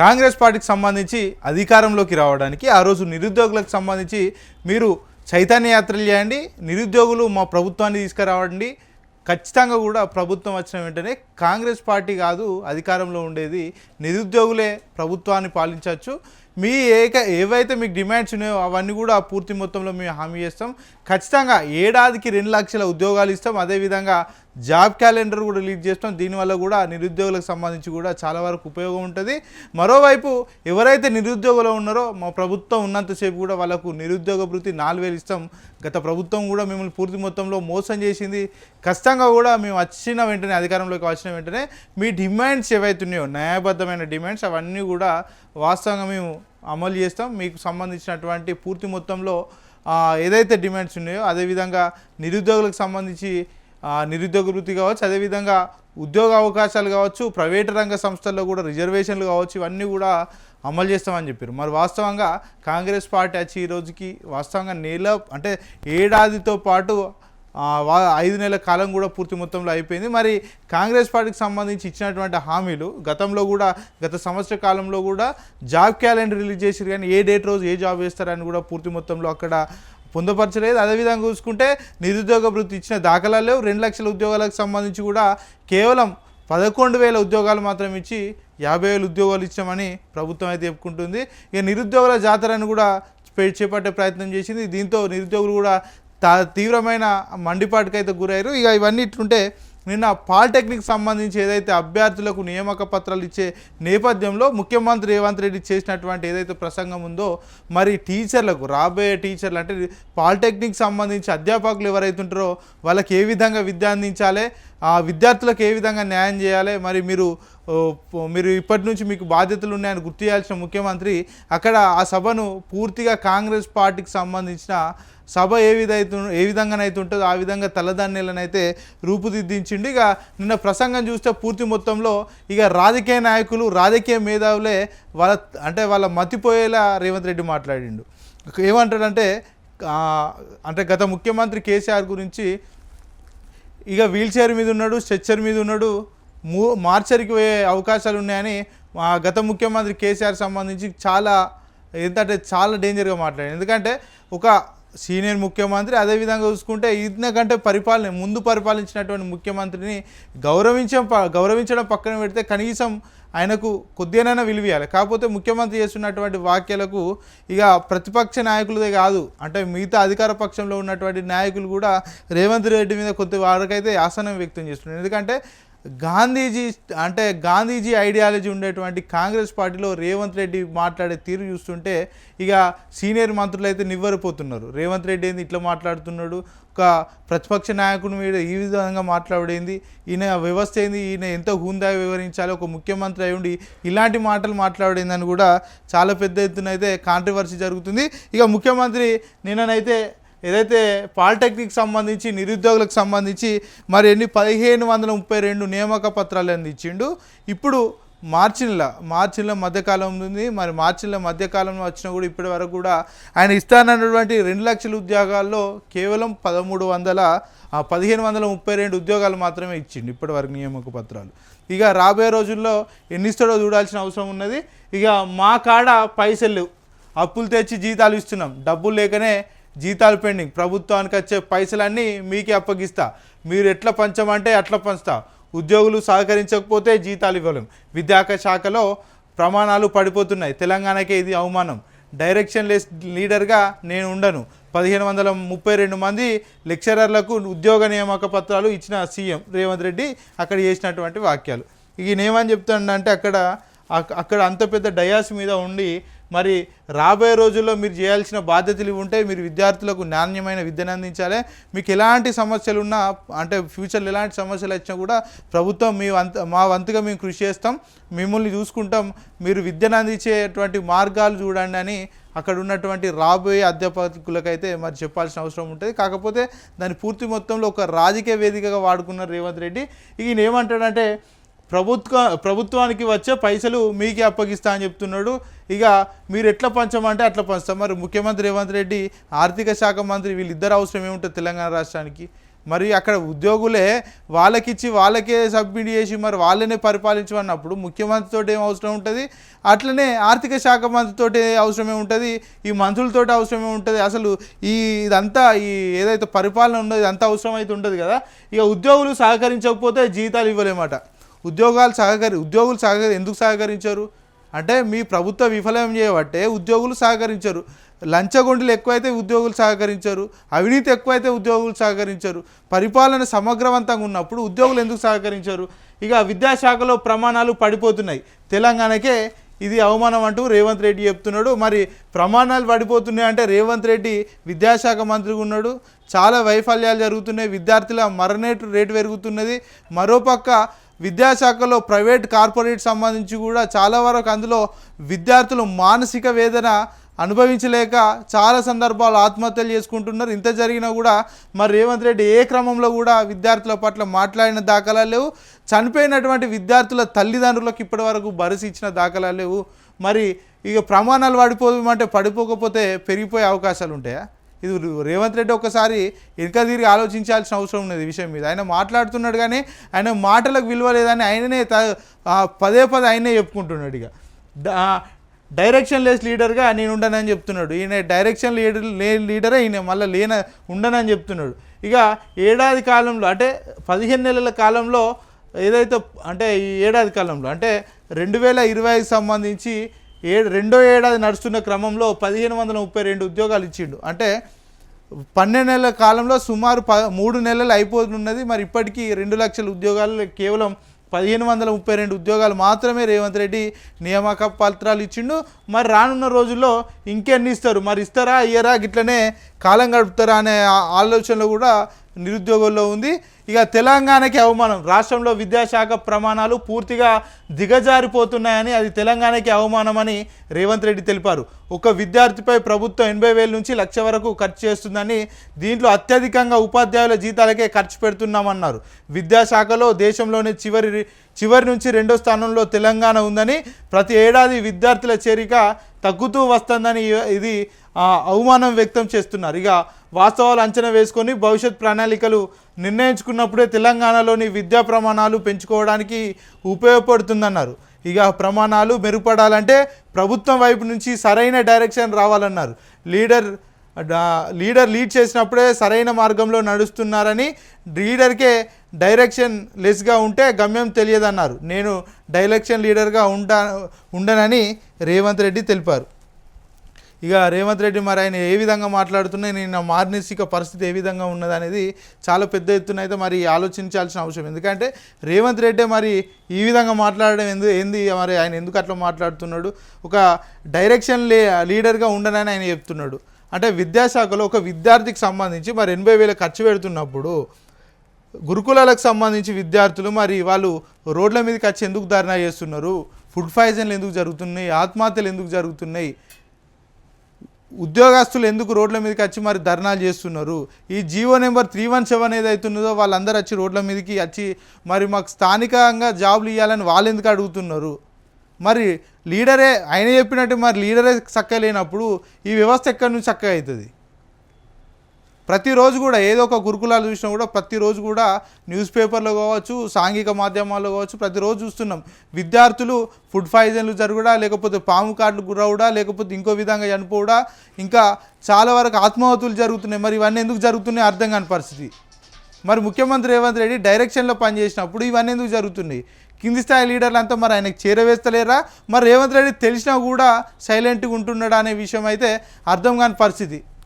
కాంగ్రెస్ పార్టీకి సంబంధించి అధికారంలోకి రావడానికి ఆ రోజు నిరుద్యోగులకు సంబంధించి మీరు చైతన్య యాత్రలు చేయండి, నిరుద్యోగులు మా ప్రభుత్వాన్ని తీసుకురావండి. ఖచ్చితంగా కూడా ప్రభుత్వం వచ్చిన వెంటనే కాంగ్రెస్ పార్టీ కాదు అధికారంలో ఉండేది, నిరుద్యోగులే ప్రభుత్వాన్ని పాలించవచ్చు. మీ ఏవైతే మీకు డిమాండ్స్ ఉన్నాయో అవన్నీ కూడా పూర్తి మొత్తంలో మేము హామీ చేస్తాం. ఖచ్చితంగా ఏడాదికి 2 లక్షల ఉద్యోగాలు ఇస్తాం. అదేవిధంగా జాబ్ క్యాలెండర్ కూడా రిలీజ్ చేస్తాం. దీనివల్ల కూడా నిరుద్యోగులకు సంబంధించి కూడా చాలా వరకు ఉపయోగం ఉంటుంది. మరోవైపు ఎవరైతే నిరుద్యోగులు ఉన్నారో మా ప్రభుత్వం ఉన్నంతసేపు కూడా వాళ్ళకు నిరుద్యోగ భృతి 4000 ఇస్తాం. గత ప్రభుత్వం కూడా మిమ్మల్ని పూర్తి మొత్తంలో మోసం చేసింది. ఖచ్చితంగా కూడా మేము వచ్చిన వెంటనే అధికారంలోకి వచ్చిన వెంటనే మీ డిమాండ్స్ ఏవైతే ఉన్నాయో న్యాయబద్ధమైన డిమాండ్స్ అవన్నీ కూడా వాస్తవంగా మేము అమలు చేస్తాం. మీకు సంబంధించినటువంటి పూర్తి మొత్తంలో ఏదైతే డిమాండ్స్ ఉన్నాయో అదేవిధంగా నిరుద్యోగులకు సంబంధించి నిరుద్యోగ వృత్తి కావచ్చు, అదేవిధంగా ఉద్యోగ అవకాశాలు కావచ్చు, ప్రైవేటు రంగ సంస్థల్లో కూడా రిజర్వేషన్లు కావచ్చు, ఇవన్నీ కూడా అమలు చేస్తామని చెప్పారు. మరి వాస్తవంగా కాంగ్రెస్ పార్టీ వచ్చి ఈ రోజుకి వాస్తవంగా అంటే ఏడాదితో పాటు 5 నెలల కాలం కూడా పూర్తి మొత్తంలో అయిపోయింది. మరి కాంగ్రెస్ పార్టీకి సంబంధించి ఇచ్చినటువంటి హామీలు గతంలో కూడా గత సంవత్సర కాలంలో కూడా జాబ్ క్యాలెండర్ రిలీజ్ చేశారు, కానీ ఏ డేట్ రోజు ఏ జాబ్ వేస్తారని కూడా పూర్తి మొత్తంలో అక్కడ పొందుపరచలేదు. అదేవిధంగా చూసుకుంటే నిరుద్యోగ భృతి ఇచ్చిన దాఖలాలు లేవు. 2 లక్షల ఉద్యోగాలకు సంబంధించి కూడా కేవలం 11,000 ఉద్యోగాలు మాత్రం ఇచ్చి 50,000 ఉద్యోగాలు ఇచ్చామని ప్రభుత్వం అయితే చెప్పుకుంటుంది. ఇక నిరుద్యోగుల జాతరను కూడా చేపట్టే ప్రయత్నం చేసింది. దీంతో నిరుద్యోగులు కూడా తీవ్రమైన మండిపాటుకు అయితే గురయ్యారు. ఇక ఇవన్నీ ఇట్లుంటే నిన్న పాలిటెక్నిక్ సంబంధించి ఏదైతే అభ్యర్థులకు నియామక పత్రాలు ఇచ్చే నేపథ్యంలో ముఖ్యమంత్రి రేవంత్ రెడ్డి చేసినటువంటి ఏదైతే ప్రసంగం ఉందో మరి టీచర్లకు రాబోయే టీచర్లు అంటే పాలిటెక్నిక్ సంబంధించి అధ్యాపకులు ఎవరైతే ఉంటారో వాళ్ళకి ఏ విధంగా విద్య అందించాలి, ఆ విద్యార్థులకు ఏ విధంగా న్యాయం చేయాలి, మరి మీరు ఇప్పటి నుంచి మీకు బాధ్యతలు ఉన్నాయని గుర్తు చేయాల్సిన ముఖ్యమంత్రి అక్కడ ఆ సభను పూర్తిగా కాంగ్రెస్ పార్టీకి సంబంధించిన సభ ఏ విధంగానైతే ఉంటుందో ఆ విధంగా తలదాన్యాలనైతే రూపుదిద్దించిండు. ఇక నిన్న ప్రసంగం చూస్తే పూర్తి మొత్తంలో ఇక రాజకీయ నాయకులు రాజకీయ మేధావులే వాళ్ళ మతిపోయేలా రేవంత్ రెడ్డి మాట్లాడిండు. ఏమంటాడంటే అంటే గత ముఖ్యమంత్రి కేసీఆర్ గురించి ఇక వీల్ చైర్ మీద ఉన్నాడు, స్ట్రెచ్చర్ మీద ఉన్నాడు, మార్చరికి పోయే అవకాశాలు ఉన్నాయని గత ముఖ్యమంత్రి కేసీఆర్ సంబంధించి చాలా డేంజర్గా మాట్లాడాడు. ఎందుకంటే ఒక సీనియర్ ముఖ్యమంత్రి, అదేవిధంగా చూసుకుంటే ఇంతకంటే ముందు పరిపాలించినటువంటి ముఖ్యమంత్రిని గౌరవించడం పక్కన పెడితే కనీసం ఆయనకు కొద్దిగానైనా విలువియాలి. కాకపోతే ముఖ్యమంత్రి చేస్తున్నటువంటి వ్యాఖ్యలకు ఇక ప్రతిపక్ష నాయకులదే కాదు అంటే మిగతా అధికార పక్షంలో ఉన్నటువంటి నాయకులు కూడా రేవంత్ రెడ్డి మీద కొద్ది వారికైతే ఆసనం వ్యక్తం చేస్తున్నారు. ఎందుకంటే గాంధీజీ ఐడియాలజీ ఉండేటువంటి కాంగ్రెస్ పార్టీలో రేవంత్ రెడ్డి మాట్లాడే తీరు చూస్తుంటే ఇక సీనియర్ మంత్రులు అయితే నివ్వరిపోతున్నారు. రేవంత్ రెడ్డి ఏంది ఇట్లా మాట్లాడుతున్నాడు, ఒక ప్రతిపక్ష నాయకుని మీద ఈ విధంగా మాట్లాడేంది, ఈయన వ్యవస్థ ఏంది, ఈయన ఎంతో హుందాగా వివరించాలి, ఒక ముఖ్యమంత్రి అయి ఉండి ఇలాంటి మాటలు మాట్లాడేందని కూడా చాలా పెద్ద ఎత్తున అయితే కాంట్రవర్సీ జరుగుతుంది. ఇక ముఖ్యమంత్రి నిన్ననైతే ఏదైతే పాలిటెక్నిక్ సంబంధించి నిరుద్యోగులకు సంబంధించి మరి 1532 నియామక పత్రాలు అందించిండు. ఇప్పుడు మార్చి నెల మధ్యకాలం ఉంది. మరి మార్చి నెల మధ్యకాలంలో వచ్చినా కూడా ఇప్పటి వరకు కూడా ఆయన ఇస్తానన్నటువంటి 2 లక్షల ఉద్యోగాల్లో కేవలం 1532 ఉద్యోగాలు మాత్రమే ఇచ్చిండు ఇప్పటి వరకు నియామక పత్రాలు. ఇక రాబోయే రోజుల్లో ఎన్ని ఇస్తాడో చూడాల్సిన అవసరం ఉన్నది. ఇక మా కాడ పైసలు అప్పులు తెచ్చి జీతాలు ఇస్తున్నాం, డబ్బులు లేకనే జీతాలు పెండింగ్, ప్రభుత్వానికి వచ్చే పైసలన్నీ మీకే అప్పగిస్తా, మీరు ఎట్లా పంచమంటే అట్లా పంచుతా, ఉద్యోగులు సహకరించకపోతే జీతాలు ఇవ్వలేం, విద్యాశాఖలో ప్రమాణాలు పడిపోతున్నాయి, తెలంగాణకే ఇది అవమానం, డైరెక్షన్ లెస్ లీడర్గా నేను ఉండను, 1532 మంది లెక్చరర్లకు ఉద్యోగ నియామక పత్రాలు ఇచ్చిన సీఎం రేవంత్ రెడ్డి అక్కడ చేసినటువంటి వాక్యాలు. ఈయనేమని చెప్తాడంటే అక్కడ అంత పెద్ద డయాస్ మీద ఉండి మరి రాబోయే రోజుల్లో మీరు చేయాల్సిన బాధ్యతలు ఉంటాయి, మీరు విద్యార్థులకు నాణ్యమైన విద్యను అందించాలి, మీకు ఎలాంటి సమస్యలు ఉన్నా అంటే ఫ్యూచర్లో ఎలాంటి సమస్యలు వచ్చినా కూడా ప్రభుత్వం మా వంతుగా మేము కృషి చేస్తాం, మిమ్మల్ని చూసుకుంటాం, మీరు విద్యను అందించేటువంటి మార్గాలు చూడండి అని అక్కడ ఉన్నటువంటి రాబోయే అధ్యాపకులకైతే మరి చెప్పాల్సిన అవసరం ఉంటుంది. కాకపోతే దాని పూర్తి మొత్తంలో ఒక రాజకీయ వేదికగా వాడుకున్నారు రేవంత్ రెడ్డి. ఈయన ఏమంటాడంటే ప్రభుత్వానికి వచ్చే పైసలు మీకే అప్పగిస్తా అని చెప్తున్నాడు. ఇక మీరు ఎట్లా పంచమంటే అట్లా పంచుతాం. మరి ముఖ్యమంత్రి రేవంత్ రెడ్డి, ఆర్థిక శాఖ మంత్రి వీళ్ళిద్దరు అవసరం ఏముంటుంది తెలంగాణ రాష్ట్రానికి? మరి అక్కడ ఉద్యోగులే వాళ్ళకిచ్చి వాళ్ళకే సబ్మిట్ చేసి మరి వాళ్ళనే పరిపాలించమన్నప్పుడు ముఖ్యమంత్రితో ఏం అవసరం ఉంటుంది, అట్లనే ఆర్థిక శాఖ మంత్రితో అవసరమే ఉంటుంది, ఈ మంత్రులతో అవసరమే ఉంటుంది. అసలు ఇదంతా ఈ ఏదైతే పరిపాలన ఉన్నదో ఇదంతా అవసరం అయితే ఉంటుంది కదా. ఇక ఉద్యోగులు సహకరించకపోతే జీతాలు ఇవ్వలేమట. ఉద్యోగులు ఎందుకు సహకరించారు అంటే మీ ప్రభుత్వ విఫలం చేయబట్టే ఉద్యోగులు సహకరించరు. లంచగొండలు ఎక్కువైతే ఉద్యోగులు సహకరించరు, అవినీతి ఎక్కువైతే ఉద్యోగులు సహకరించరు. పరిపాలన సమగ్రవంతంగా ఉన్నప్పుడు ఉద్యోగులు ఎందుకు సహకరించరు? ఇక విద్యాశాఖలో ప్రమాణాలు పడిపోతున్నాయి, తెలంగాణకే ఇది అవమానం అంటూ రేవంత్ రెడ్డి చెప్తున్నాడు. మరి ప్రమాణాలు పడిపోతున్నాయి అంటే రేవంత్ రెడ్డి విద్యాశాఖ మంత్రిగా ఉన్నాడు, చాలా వైఫల్యాలు జరుగుతున్నాయి, విద్యార్థుల రేటు పెరుగుతున్నది. మరోపక్క విద్యాశాఖలో ప్రైవేట్ కార్పొరేట్ సంబంధించి కూడా చాలా వరకు అందులో విద్యార్థులు మానసిక వేదన అనుభవించలేక చాలా సందర్భాలు ఆత్మహత్యలు చేసుకుంటున్నారు. ఇంత జరిగినా కూడా మరి రేవంత్ రెడ్డి ఏ క్రమంలో కూడా విద్యార్థుల పట్ల మాట్లాడిన దాఖలాలు లేవు. చనిపోయినటువంటి విద్యార్థుల తల్లిదండ్రులకు ఇప్పటి వరకు భరోసా ఇచ్చిన దాఖలాలు లేవు. మరి ఇక ప్రమాణాలు పడిపోకపోతే పెరిగిపోయే అవకాశాలు ఉంటాయా? ఇది రేవంత్ రెడ్డి ఒకసారి వెనక తిరిగి ఆలోచించాల్సిన అవసరం ఉన్నది ఈ విషయం మీద. ఆయన మాట్లాడుతున్నాడు కానీ ఆయన మాటలకు విలువ లేదని ఆయననే పదే ఆయనే చెప్పుకుంటున్నాడు. ఇక డైరెక్షన్ లెస్ లీడర్గా నేను ఉండనని చెప్తున్నాడు. ఈయన డైరెక్షన్ లీడరే ఈయన మళ్ళీ ఉండనని చెప్తున్నాడు. ఇక ఏడాది కాలంలో అంటే 15 నెలల కాలంలో ఏదైతే అంటే ఈ ఏడాది కాలంలో అంటే 2025 సంబంధించి రెండో ఏడాది నడుస్తున్న క్రమంలో 1532 ఉద్యోగాలు ఇచ్చిండు. అంటే 12 నెలల కాలంలో సుమారు 3 నెలలు అయిపోతున్నది. మరి ఇప్పటికీ 2 లక్షల ఉద్యోగాలు కేవలం 1532 ఉద్యోగాలు మాత్రమే రేవంత్ రెడ్డి నియామక పత్రాలు ఇచ్చిండు. మరి రానున్న రోజుల్లో ఇంకెన్ని ఇస్తారు, మరి ఇస్తారా ఇయ్యరా, గిట్లనే కాలం గడుపుతారా అనే ఆలోచనలో కూడా నిరుద్యోగుల్లో ఉంది. ఇక తెలంగాణకి అవమానం, రాష్ట్రంలో విద్యాశాఖ ప్రమాణాలు పూర్తిగా దిగజారిపోతున్నాయని, అది తెలంగాణకి అవమానమని రేవంత్ రెడ్డి తెలిపారు. ఒక విద్యార్థిపై ప్రభుత్వం 80,000 నుంచి 1,00,000 వరకు ఖర్చు చేస్తుందని, దీంట్లో అత్యధికంగా ఉపాధ్యాయుల జీతాలకే ఖర్చు పెడుతున్నామన్నారు. విద్యాశాఖలో దేశంలోనే చివరి నుంచి 2వ స్థానంలో తెలంగాణ ఉందని, ప్రతి ఏడాది విద్యార్థుల చేరిక తగ్గుతూ వస్తుందని ఇది అవమానం వ్యక్తం చేస్తున్నారు. ఇక వాస్తవాలు అంచనా వేసుకొని భవిష్యత్ ప్రణాళికలు నిర్ణయించుకున్నప్పుడే తెలంగాణలోని విద్యా ప్రమాణాలు పెంచుకోవడానికి ఉపయోగపడుతుందన్నారు. ఇక ప్రమాణాలు మెరుగుపడాలంటే ప్రభుత్వం వైపు నుంచి సరైన డైరెక్షన్ రావాలన్నారు. లీడర్ లీడ్ చేసినప్పుడే సరైన మార్గంలో నడుస్తున్నారని, లీడర్కే డైరెక్షన్ లెస్గా ఉంటే గమ్యం తెలియదన్నారు. నేను డైరెక్షన్ లీడర్గా ఉండనని రేవంత్ రెడ్డి తెలిపారు. ఇక రేవంత్ రెడ్డి మరి ఆయన ఏ విధంగా మాట్లాడుతున్నాయి, నిన్న మానసిక పరిస్థితి ఏ విధంగా ఉన్నదనేది చాలా పెద్ద ఎత్తున అయితే మరి ఆలోచించాల్సిన అవసరం. ఎందుకంటే రేవంత్ రెడ్డి మరి ఈ విధంగా మాట్లాడడం ఏంది, మరి ఆయన ఎందుకు అట్లా మాట్లాడుతున్నాడు? ఒక డైరెక్షన్ లీడర్గా ఉండనని ఆయన చెప్తున్నాడు. అంటే విద్యాశాఖలో ఒక విద్యార్థికి సంబంధించి మరి 80,000 ఖర్చు పెడుతున్నప్పుడు గురుకులాలకు సంబంధించి విద్యార్థులు మరి వాళ్ళు రోడ్ల మీదకి వచ్చి ఎందుకు ధర్నా చేస్తున్నారు, ఫుడ్ పాయిజన్లు ఎందుకు జరుగుతున్నాయి, ఆత్మహత్యలు ఎందుకు జరుగుతున్నాయి, ఉద్యోగస్తులు ఎందుకు రోడ్ల మీదకి వచ్చి మరి ధర్నాలు చేస్తున్నారు, ఈ జీవో నెంబర్ 317 ఏదైతే ఉన్నదో వాళ్ళందరూ వచ్చి రోడ్ల మీదకి వచ్చి మరి మాకు స్థానికంగా జాబులు ఇవ్వాలని వాళ్ళు ఎందుకు అడుగుతున్నారు? మరి లీడరే ఆయన చెప్పినట్టు మరి లీడరే చక్కగా లేనప్పుడు ఈ వ్యవస్థ ఎక్కడి నుంచి చక్కగా అవుతుంది? ప్రతిరోజు కూడా ఏదో ఒక గురుకులాలు చూసినా కూడా ప్రతిరోజు కూడా న్యూస్ పేపర్లో కావచ్చు, సాంఘిక మాధ్యమాల్లో కావచ్చు, ప్రతిరోజు చూస్తున్నాం విద్యార్థులు ఫుడ్ పాయిజన్లు జరుగుడా, లేకపోతే పాము కాట్లు గురవుడా, లేకపోతే ఇంకో విధంగా చనిపోవడా, ఇంకా చాలా వరకు ఆత్మహత్యలు జరుగుతున్నాయి. మరి ఇవన్నీ ఎందుకు జరుగుతున్నాయి అర్థం కాని పరిస్థితి. మరి ముఖ్యమంత్రి రేవంత్ రెడ్డి డైరెక్షన్లో పనిచేసినప్పుడు ఇవన్నీ ఎందుకు జరుగుతున్నాయి? కింది స్థాయి లీడర్లు అంతా మరి ఆయనకు చేరవేస్తలేరా? మరి రేవంత్ రెడ్డి తెలిసినా కూడా సైలెంట్గా ఉంటున్నాడా అనే విషయం అయితే అర్థం కాని పరిస్థితి.